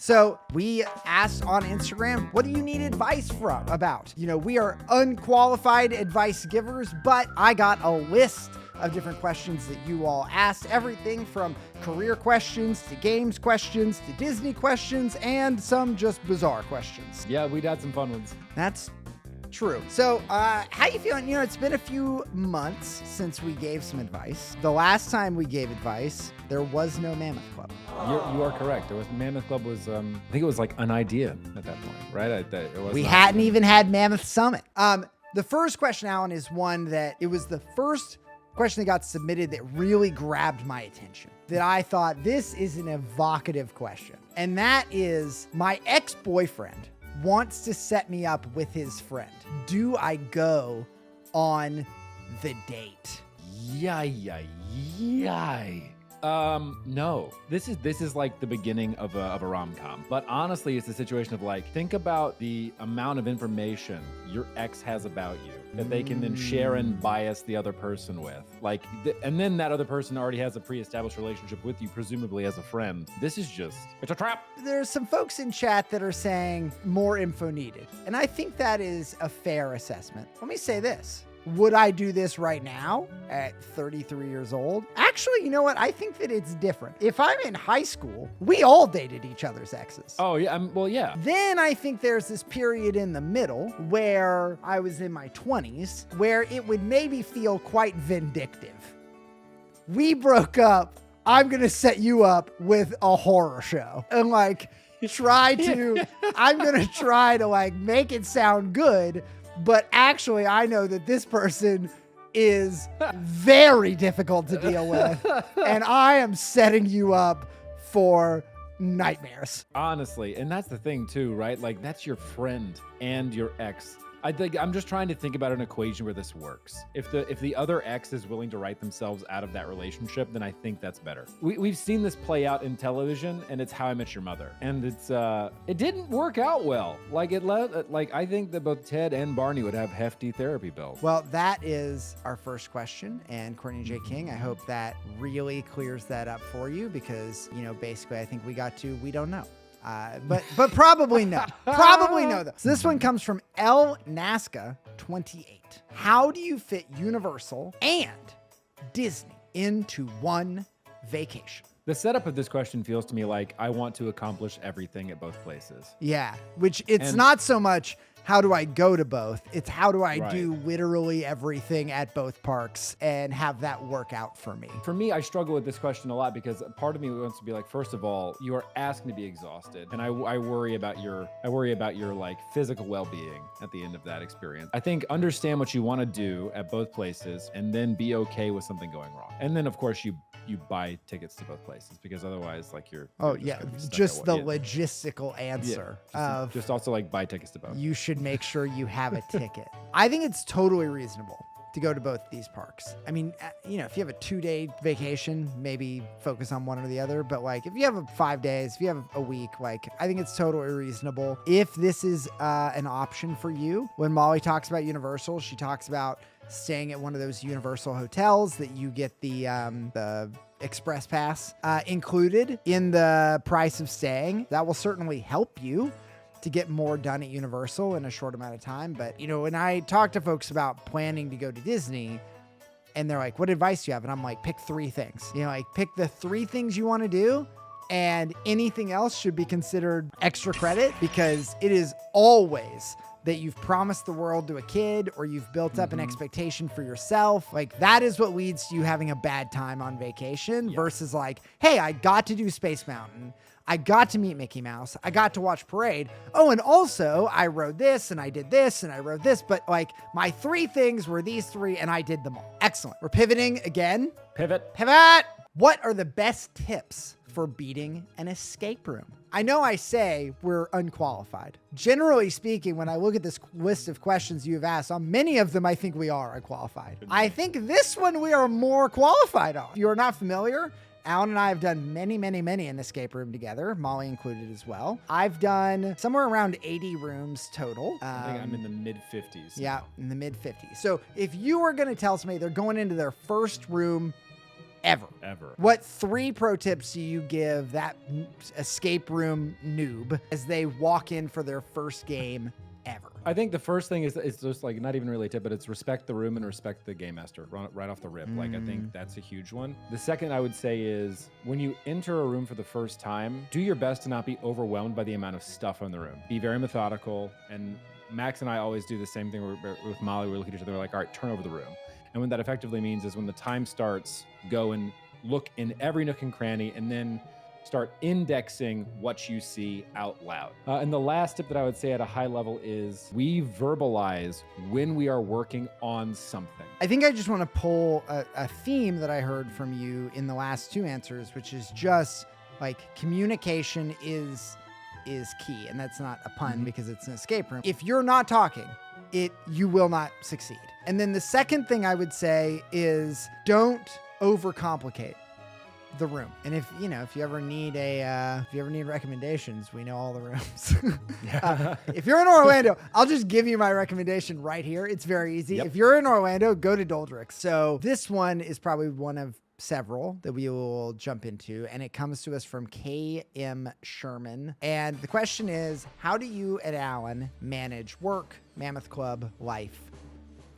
So we asked on Instagram, what do you need advice about? We are unqualified advice givers, but I got a list of different questions that you all asked. Everything from career questions to games questions to Disney questions and some just bizarre questions. Yeah, we'd had some fun ones. That's true. So, how you feeling? It's been a few months since we gave some advice. The last time we gave advice, there was no Mammoth Club. You are correct. Mammoth Club was, I think it was like an idea at that point, right? We hadn't even had Mammoth Summit. The first question, Alan, is one that it was the first question that got submitted that really grabbed my attention. That I thought, this is an evocative question. And that is, my ex-boyfriend wants to set me up with his friend. Do I go on the date? Yay. No. This is like the beginning of a rom-com. But honestly, it's a situation of like, think about the amount of information your ex has about you that they can then share and bias the other person with. Like, and then that other person already has a pre-established relationship with you, presumably as a friend. This is just, it's a trap. There's some folks in chat that are saying more info needed. And I think that is a fair assessment. Let me say this. Would I do this right now at 33 years old? Actually, you know what? I think that it's different. If I'm in high school, we all dated each other's exes. Oh, yeah. Well, yeah. Then I think there's this period in the middle where I was in my 20s where it would maybe feel quite vindictive. We broke up. I'm going to set you up with a horror show. And I'm going to try to make it sound good. But actually, I know that this person is very difficult to deal with. And I am setting you up for nightmares. Honestly, and that's the thing too, right? Like, that's your friend and your ex. I think I'm just trying to think about an equation where this works. If the other ex is willing to write themselves out of that relationship, then I think that's better. We've seen this play out in television, and it's How I Met Your Mother, and it didn't work out well. I think that both Ted and Barney would have hefty therapy bills. Well, that is our first question, and Courtney J. King, I hope that really clears that up for you because basically I think we don't know. But probably no. Probably no, though. So this one comes from El Nazca 28. How do you fit Universal and Disney into one vacation? The setup of this question feels to me like I want to accomplish everything at both places. Yeah, which it's not so much how do I go to both, it's how do I do literally everything at both parks and have that work out for me. For me, I struggle with this question a lot because part of me wants to be like, first of all, you are asking to be exhausted, and I worry about your like physical well-being at the end of that experience. I think understand what you want to do at both places and then be okay with something going wrong. And then of course you buy tickets to both places because otherwise you're just the logistical answer just also like buy tickets to both. You should make sure you have a ticket. I think it's totally reasonable to go to both these parks. I mean, if you have a 2-day vacation, maybe focus on one or the other. But if you have 5 days, if you have a week, I think it's totally reasonable. If this is an option for you, when Molly talks about Universal, she talks about staying at one of those Universal hotels that you get the Express Pass included in the price of staying. That will certainly help you to get more done at Universal in a short amount of time. But, when I talk to folks about planning to go to Disney and they're like, what advice do you have? And I'm like, pick 3 things. Pick the 3 things you want to do, and anything else should be considered extra credit because it is always that you've promised the world to a kid or you've built up an expectation for yourself. That is what leads to you having a bad time on vacation versus hey, I got to do Space Mountain. I got to meet Mickey Mouse. I got to watch Parade. Oh, and also I rode this and I did this and I rode this. But my 3 things were these 3 and I did them all. Excellent. We're pivoting again. Pivot. What are the best tips for beating an escape room? I know I say we're unqualified. Generally speaking, when I look at this list of questions you've asked, on many of them, I think we are unqualified. I think this one we are more qualified on. If you are not familiar, Alan and I have done many an escape room together, Molly included as well. I've done somewhere around 80 rooms total. I think I'm in the mid-50s. Yeah, in the mid-50s. So if you were going to tell somebody they're going into their first room ever. Ever. What 3 pro tips do you give that escape room noob as they walk in for their first game ever? I think the first thing is just like not even really a tip, but it's respect the room and respect the game master right off the rip. Like I think that's a huge one. The second I would say is when you enter a room for the first time, do your best to not be overwhelmed by the amount of stuff in the room. Be very methodical. And Max and I always do the same thing with Molly. We look at each other, we're like, all right, turn over the room. And what that effectively means is when the time starts, go and look in every nook and cranny and then start indexing what you see out loud. And the last tip that I would say at a high level is we verbalize when we are working on something. I think I just want to pull a theme that I heard from you in the last 2 answers, which is just like communication is key. And that's not a pun because it's an escape room. If you're not talking, you will not succeed. And then the second thing I would say is don't overcomplicate the room. And if you ever need recommendations, we know all the rooms. If you're in Orlando, I'll just give you my recommendation right here. It's very easy. Yep. If you're in Orlando, go to Doldricks. So this one is probably one of several that we will jump into, and it comes to us from KM Sherman. And the question is, how do you and Alan manage work, Mammoth Club, life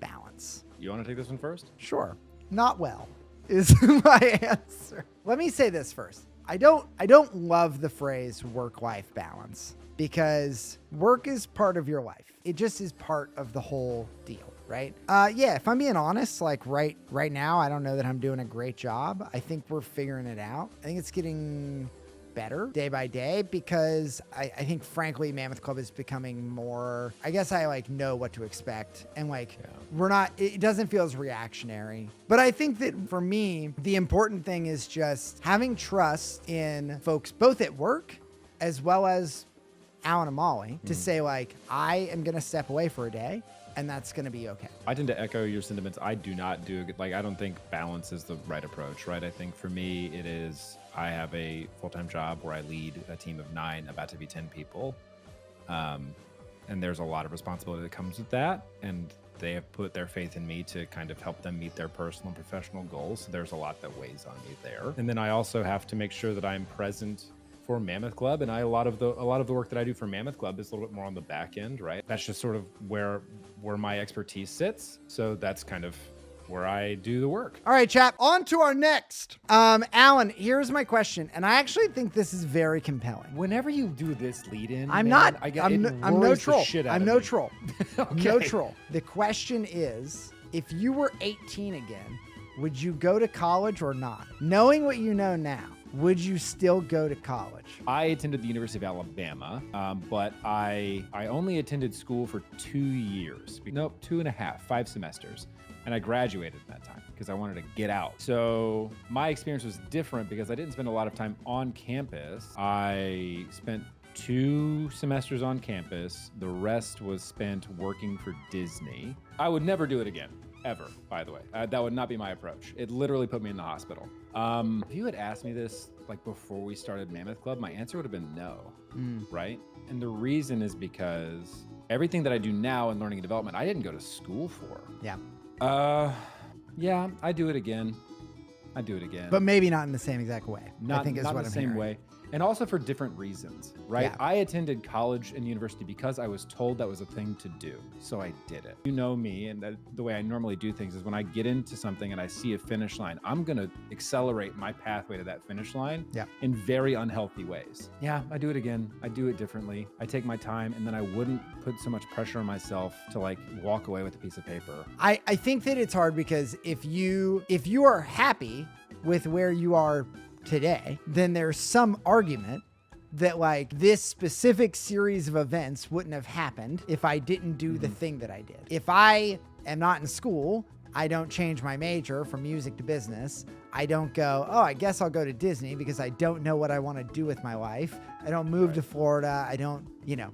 balance? You want to take this one first? Sure. Not well is my answer. Let me say this first. I don't love the phrase work-life balance because work is part of your life. It just is part of the whole deal, right? Yeah, if I'm being honest, like right now, I don't know that I'm doing a great job. I think we're figuring it out. I think it's getting better day by day because I think frankly Mammoth Club is becoming more, I guess I like know what to expect and like it doesn't feel as reactionary. But I think that for me, the important thing is just having trust in folks both at work as well as Alan and Molly to say like, I am going to step away for a day and that's going to be okay. I tend to echo your sentiments. I do not do like, I don't think balance is the right approach, right? I think for me, it is, I have a full-time job where I lead a team of 9, about to be 10 people. And there's a lot of responsibility that comes with that. And they have put their faith in me to kind of help them meet their personal and professional goals. So there's a lot that weighs on me there. And then I also have to make sure that I'm present for Mammoth Club. And a lot of the work that I do for Mammoth Club is a little bit more on the back end, right? That's just sort of where my expertise sits. So that's kind of where I do the work. All right, chap, on to our next. Alan, here's my question. And I actually think this is very compelling. Whenever you do this lead in, I'm no troll. I'm no troll. No troll. The question is, if you were 18 again, would you go to college or not? Knowing what you know now, would you still go to college? I attended the University of Alabama, but I only attended school for 2 years. Nope, 2.5, 5 semesters. And I graduated in that time because I wanted to get out. So my experience was different because I didn't spend a lot of time on campus. I spent 2 semesters on campus. The rest was spent working for Disney. I would never do it again. Ever, by the way. That would not be my approach. It literally put me in the hospital. If you had asked me this like before we started Mammoth Club, my answer would have been no, right? And the reason is because everything that I do now in learning and development, I didn't go to school for. Yeah. Yeah, I do it again. But maybe not in the same exact way. Not, I think is not what the I'm same hearing. way. And also for different reasons, right? Yeah. I attended college and university because I was told that was a thing to do. So I did it. You know me, and the way I normally do things is when I get into something and I see a finish line, I'm going to accelerate my pathway to that finish line in very unhealthy ways. Yeah, I do it again. I do it differently. I take my time, and then I wouldn't put so much pressure on myself to like walk away with a piece of paper. I think that it's hard because if you are happy with where you are today, then there's some argument that like this specific series of events wouldn't have happened if I didn't do the thing that I did. If I am not in school, I don't change my major from music to business. I don't go, oh, I guess I'll go to Disney because I don't know what I want to do with my life. I don't move to Florida. I don't,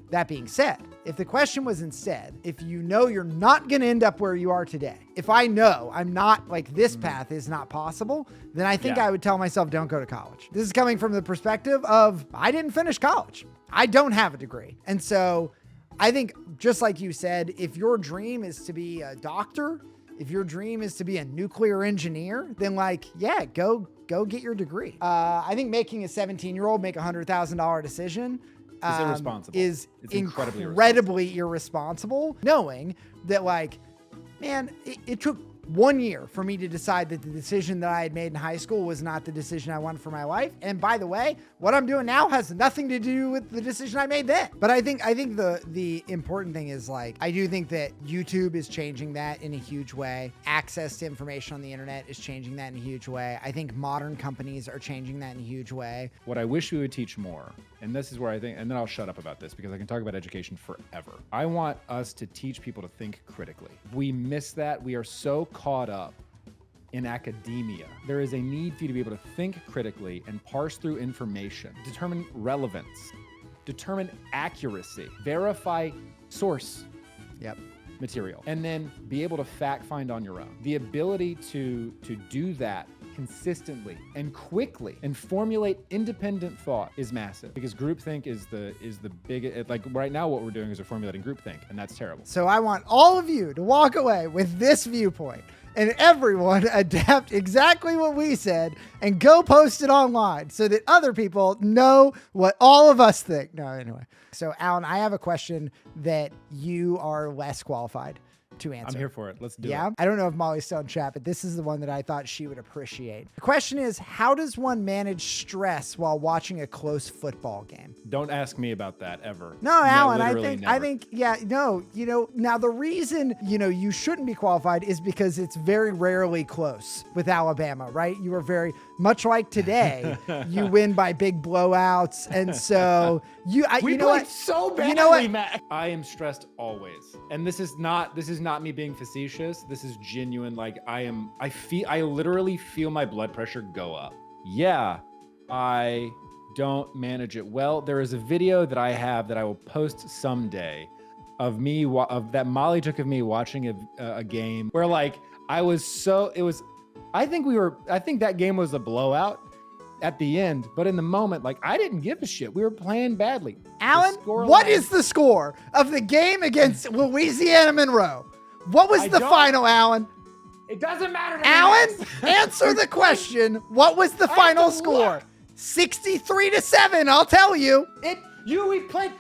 that being said, if the question was instead, if you know you're not going to end up where you are today, if I know I'm not like this path is not possible, then I think I would tell myself, don't go to college. This is coming from the perspective of I didn't finish college. I don't have a degree. And so I think just like you said, if your dream is to be a doctor, If your dream is to be a nuclear engineer, then like, yeah, go get your degree. I think making a 17-year-old make $100,000 decision irresponsible. Is It's incredibly irresponsible, knowing that like, man, it took 1 year for me to decide that the decision that I had made in high school was not the decision I wanted for my life. And by the way, what I'm doing now has nothing to do with the decision I made then. But I think the important thing is like, I do think that YouTube is changing that in a huge way. Access to information on the internet is changing that in a huge way. I think modern companies are changing that in a huge way. What I wish we would teach more, and this is where I think, and then I'll shut up about this because I can talk about education forever. I want us to teach people to think critically. We miss that. We are so caught up in academia. There is a need for you to be able to think critically and parse through information, determine relevance, determine accuracy, verify source material, and then be able to fact find on your own. The ability to do that consistently and quickly and formulate independent thought is massive, because groupthink is the big, like right now what we're doing is we're formulating groupthink, and that's terrible. So I want all of you to walk away with this viewpoint, and everyone adapt exactly what we said and go post it online so that other people know what all of us think. No, anyway. So Alan, I have a question that you are less qualified to answer. I'm here for it. Let's do it. Yeah. I don't know if Molly's still in chat, but this is the one that I thought she would appreciate. The question is, how does one manage stress while watching a close football game? Don't ask me about that ever. No, Alan, I never. think, yeah, no, now the reason, you shouldn't be qualified is because it's very rarely close with Alabama, right? You are very much like today, you win by big blowouts. And so we played so badly, Matt. I am stressed always. And this is not me being facetious. This is genuine. Like I literally feel my blood pressure go up. Yeah, I don't manage it well. There is a video that I have that I will post someday of me, that Molly took of me watching a game where like I think that game was a blowout at the end, but in the moment, like I didn't give a shit. We were playing badly. Alan, what is the score of the game against Louisiana Monroe? What was the final, Alan? It doesn't matter to me. Alan, answer the question. What was the final score? 63-7, I'll tell you. We played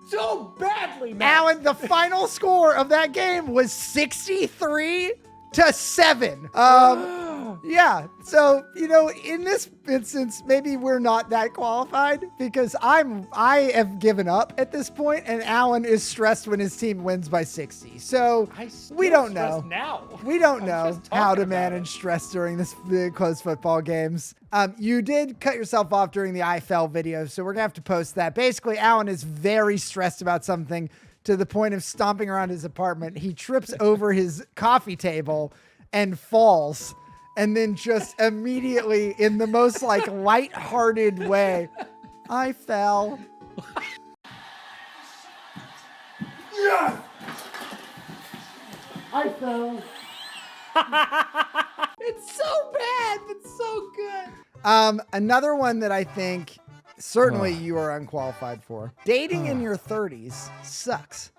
so badly, man. Alan, the final score of that game was 63-7. Yeah. So, in this instance, maybe we're not that qualified because I have given up at this point, and Alan is stressed when his team wins by 60. So we don't know. We don't know how to manage stress during the close football games. You did cut yourself off during the IFL video, so we're gonna have to post that. Basically, Alan is very stressed about something to the point of stomping around his apartment. He trips over his coffee table and falls, and then just immediately, in the most like lighthearted way, I fell. Yeah! I fell. It's so bad, but so good. Another one that I think certainly you are unqualified for. Dating in your 30s sucks.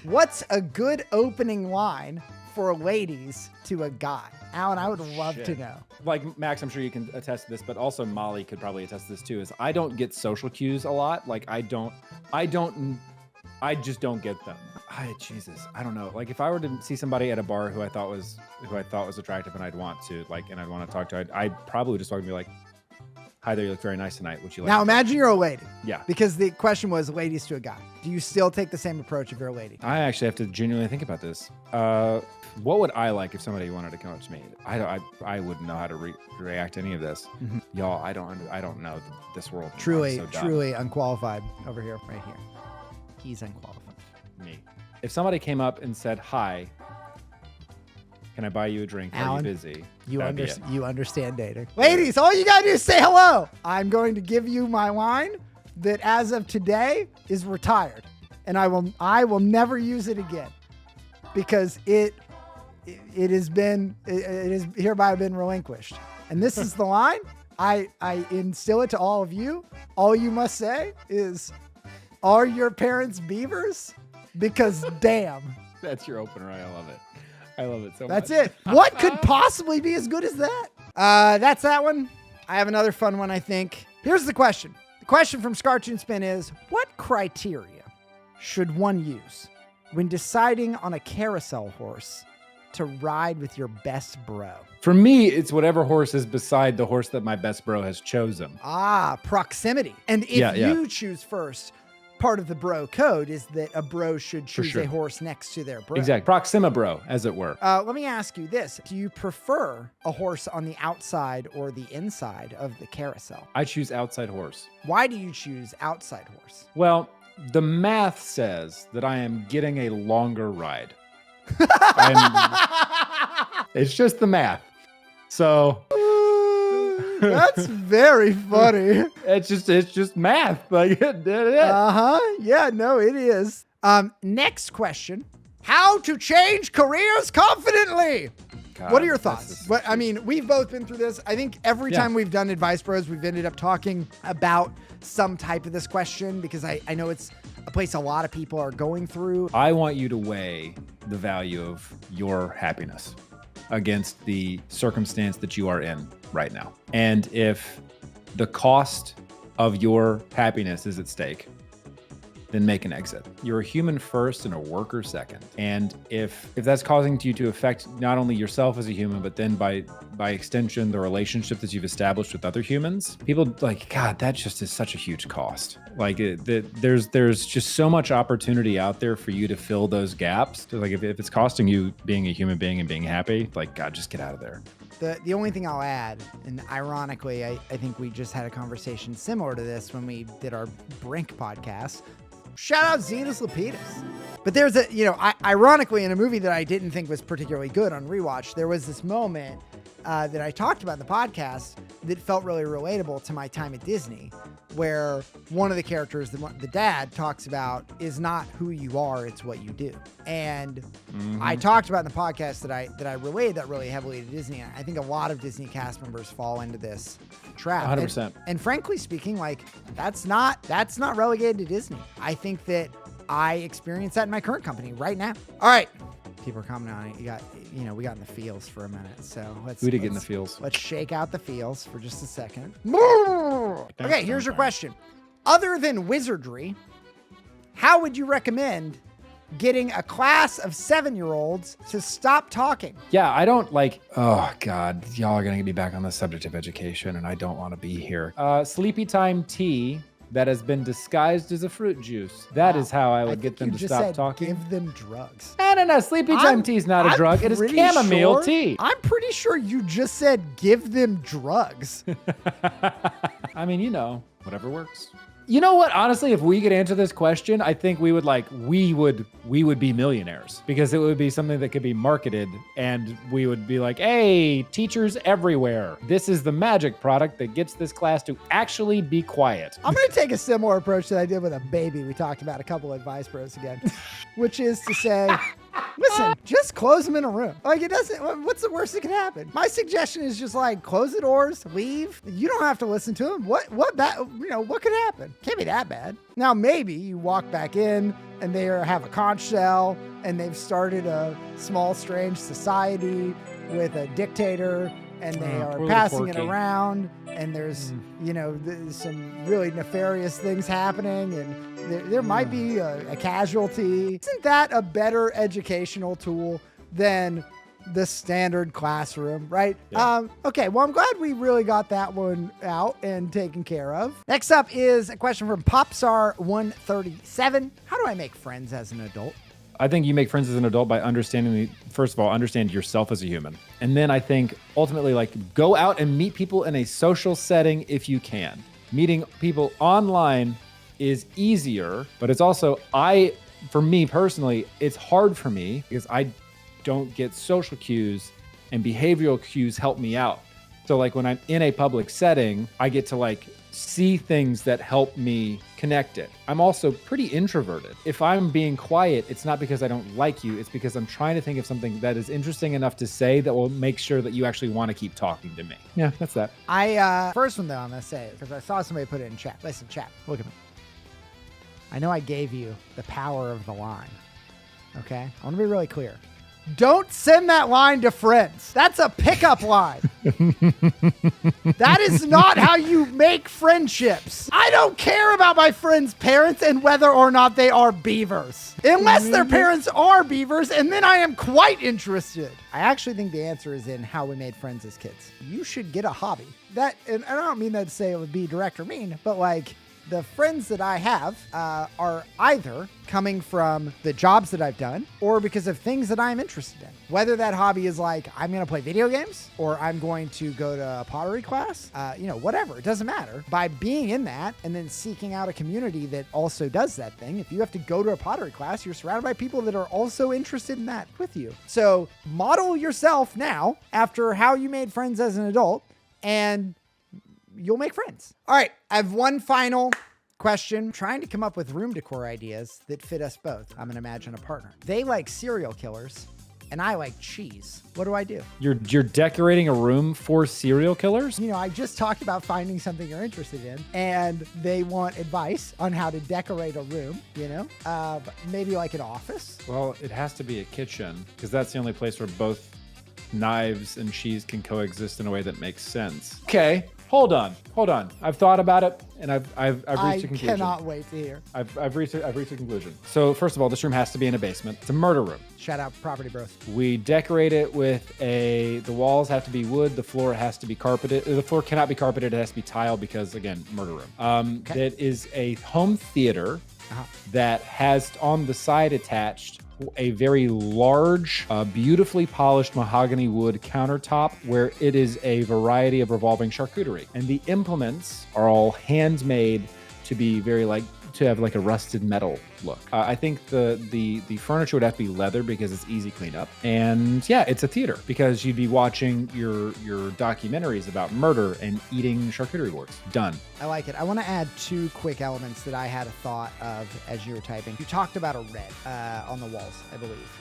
What's a good opening line for ladies to a guy? Alan, I would love to know. Like Max, I'm sure you can attest to this, but also Molly could probably attest to this too, is I don't get social cues a lot. Like I just don't get them. Jesus, I don't know. Like if I were to see somebody at a bar who I thought was attractive and I'd want to talk to, I'd probably just walk and be like, "Hi there, you look very nice tonight. Would you like?" Now imagine you're a lady. Yeah. Because the question was ladies to a guy. Do you still take the same approach if you're a lady? I actually have to genuinely think about this. What would I like if somebody wanted to come up to me? I wouldn't know how to react to any of this. Mm-hmm. Y'all, I don't know this world. Truly unqualified over here, right here. He's unqualified. Me. If somebody came up and said, "Hi, can I buy you a drink? Alan, are you busy?" You understand dating. Ladies, all you gotta do is say hello. I'm going to give you my line that as of today is retired. And I will never use it again because it has hereby been relinquished. And this is the line. I instill it to all of you. All you must say is, "Are your parents beavers? Because damn." That's your opener. I love it. I love it so That's much. it. What could possibly be as good as that? That's that one. I have another fun one, I think. Here's the question. The question from Scartoon Spin is, what criteria should one use when deciding on a carousel horse to ride with your best bro? For me, it's whatever horse is beside the horse that my best bro has chosen. Proximity. And if Yeah. you choose first, part of the bro code is that a bro should choose sure. a horse next to their bro. Exactly. Proxima bro, as it were. Let me ask you this. Do you prefer a horse on the outside or the inside of the carousel? I choose outside horse. Why do you choose outside horse? Well, the math says that I am getting a longer ride. It's just the math. So That's very funny. it's just math. Like Yeah, no, it is. Next question. How to change careers confidently? God, What are your this thoughts? is- What I mean, we've both been through this. I think every Yeah. time we've done Advice Bros, we've ended up talking about some type of this question because I know it's a place a lot of people are going through. I want you to weigh the value of your happiness against the circumstance that you are in right now. And if the cost of your happiness is at stake, then make an exit. You're a human first and a worker second. And if that's causing you to affect not only yourself as a human, but then by extension, the relationship that you've established with other humans, people like, God, that just is such a huge cost. Like there's just so much opportunity out there for you to fill those gaps. So, like if it's costing you being a human being and being happy, like God, just get out of there. The only thing I'll add, and ironically, I think we just had a conversation similar to this when we did our Brink podcast. Shout out Zenas Lapidus. But there's ironically, in a movie that I didn't think was particularly good on rewatch, there was this moment that I talked about in the podcast that felt really relatable to my time at Disney, where one of the characters, the dad, talks about is not who you are, it's what you do. And I talked about in the podcast that I related that really heavily to Disney. And I think a lot of Disney cast members fall into this trap. 100%. And frankly speaking, like that's not relegated to Disney. I think that I experience that in my current company right now. All right. People are commenting on it. We got in the feels for a minute. So We did get in the feels. Let's shake out the feels for just a second. Okay, here's your question. Other than wizardry, how would you recommend getting a class of 7-year-olds to stop talking? Yeah, I don't like, oh God, y'all are going to get me back on the subject of education and I don't want to be here. Sleepy time tea that has been disguised as a fruit juice. That is how I would get them to stop talking. Give them drugs. No. Sleepy time tea is not a drug. It is chamomile tea. I'm pretty sure you just said give them drugs. I mean, whatever works. You know what? Honestly, if we could answer this question, I think we would be millionaires because it would be something that could be marketed and we would be like, hey, teachers everywhere. This is the magic product that gets this class to actually be quiet. I'm going to take a similar approach that I did with a baby we talked about a couple of Advice Bros again, which is to say, listen, just close them in a room. Like what's the worst that can happen? My suggestion is just like close the doors, leave. You don't have to listen to them. What could happen? Can't be that bad. Now, maybe you walk back in and they have a conch shell and they've started a small, strange society with a dictator and they are passing it around and there's, there's some really nefarious things happening and there might be a casualty. Isn't that a better educational tool than the standard classroom, right? Yeah. Okay, well, I'm glad we really got that one out and taken care of. Next up is a question from Popstar137. How do I make friends as an adult? I think you make friends as an adult by first of all, understand yourself as a human. And then I think ultimately, go out and meet people in a social setting if you can. Meeting people online is easier, but it's also, for me personally, it's hard for me because I don't get social cues and behavioral cues help me out. So when I'm in a public setting, I get to see things that help me connect it. I'm also pretty introverted. If I'm being quiet, it's not because I don't like you. It's because I'm trying to think of something that is interesting enough to say that will make sure that you actually want to keep talking to me. Yeah, that's that. First one though, I'm gonna say it because I saw somebody put it in chat. Listen, chat, look at me. I know I gave you the power of the line. Okay? I want to be really clear. Don't send that line to friends. That's a pickup line. That is not how you make friendships. I don't care about my friends' parents and whether or not they are beavers. Unless their parents are beavers, and then I am quite interested. I actually think the answer is in how we made friends as kids. You should get a hobby. That, and I don't mean that to say it would be direct or mean, but like, the friends that I have are either coming from the jobs that I've done or because of things that I'm interested in. Whether that hobby is like, I'm going to play video games or I'm going to go to a pottery class, whatever, it doesn't matter. By being in that and then seeking out a community that also does that thing, if you have to go to a pottery class, you're surrounded by people that are also interested in that with you. So model yourself now after how you made friends as an adult, and you'll make friends. All right, I have one final question. I'm trying to come up with room decor ideas that fit us both. I'm gonna imagine a partner. They like serial killers, and I like cheese. What do I do? You're decorating a room for serial killers? I just talked about finding something you're interested in, and they want advice on how to decorate a room, maybe like an office. Well, it has to be a kitchen because that's the only place where both knives and cheese can coexist in a way that makes sense. Okay. Hold on. I've thought about it, and I've reached a conclusion. I cannot wait to hear. I've reached a conclusion. So first of all, this room has to be in a basement. It's a murder room. Shout out Property Bros. We decorate it with the walls have to be wood. The floor has to be carpeted. The floor cannot be carpeted. It has to be tiled because, again, murder room. Okay. That is a home theater that has on the side attached a very large, beautifully polished mahogany wood countertop where it is a variety of revolving charcuterie. And the implements are all handmade to be to have like a rusted metal look. I think the furniture would have to be leather because it's easy cleanup. And yeah, it's a theater because you'd be watching your documentaries about murder and eating charcuterie boards. Done. I like it. I want to add two quick elements that I had a thought of as you were typing. You talked about a red on the walls, I believe.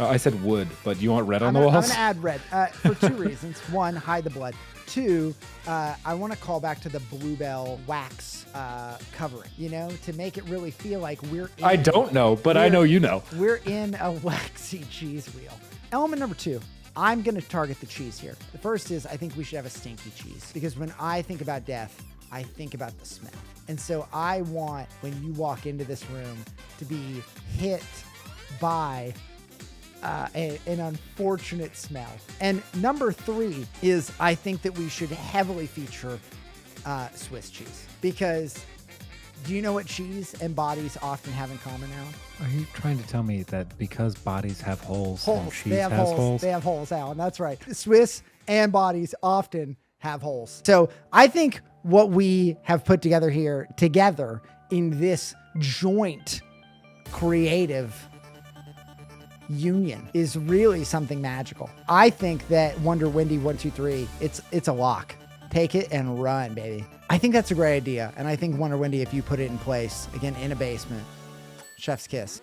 I said wood, but you want red on the I'm walls? going to add red for two reasons. One, hide the blood. Two, I want to call back to the Bluebell wax covering, to make it really feel like we're in, I don't know, but I know you know. We're in a waxy cheese wheel. Element number two, I'm going to target the cheese here. The first is I think we should have a stinky cheese because when I think about death, I think about the smell. And so I want, when you walk into this room, to be hit by an unfortunate smell. And number three is I think that we should heavily feature Swiss cheese because do you know what cheese and bodies often have in common now? Are you trying to tell me that because bodies have holes and cheese They have has holes. holes? They have holes, Alan. That's right. Swiss and bodies often have holes. So I think what we have put together here together in this joint creative union is really something magical. I think that Wonder Wendy 123, it's a lock. Take it and run, baby. I think that's a great idea. And I think Wonder Wendy, if you put it in place, again, in a basement, chef's kiss.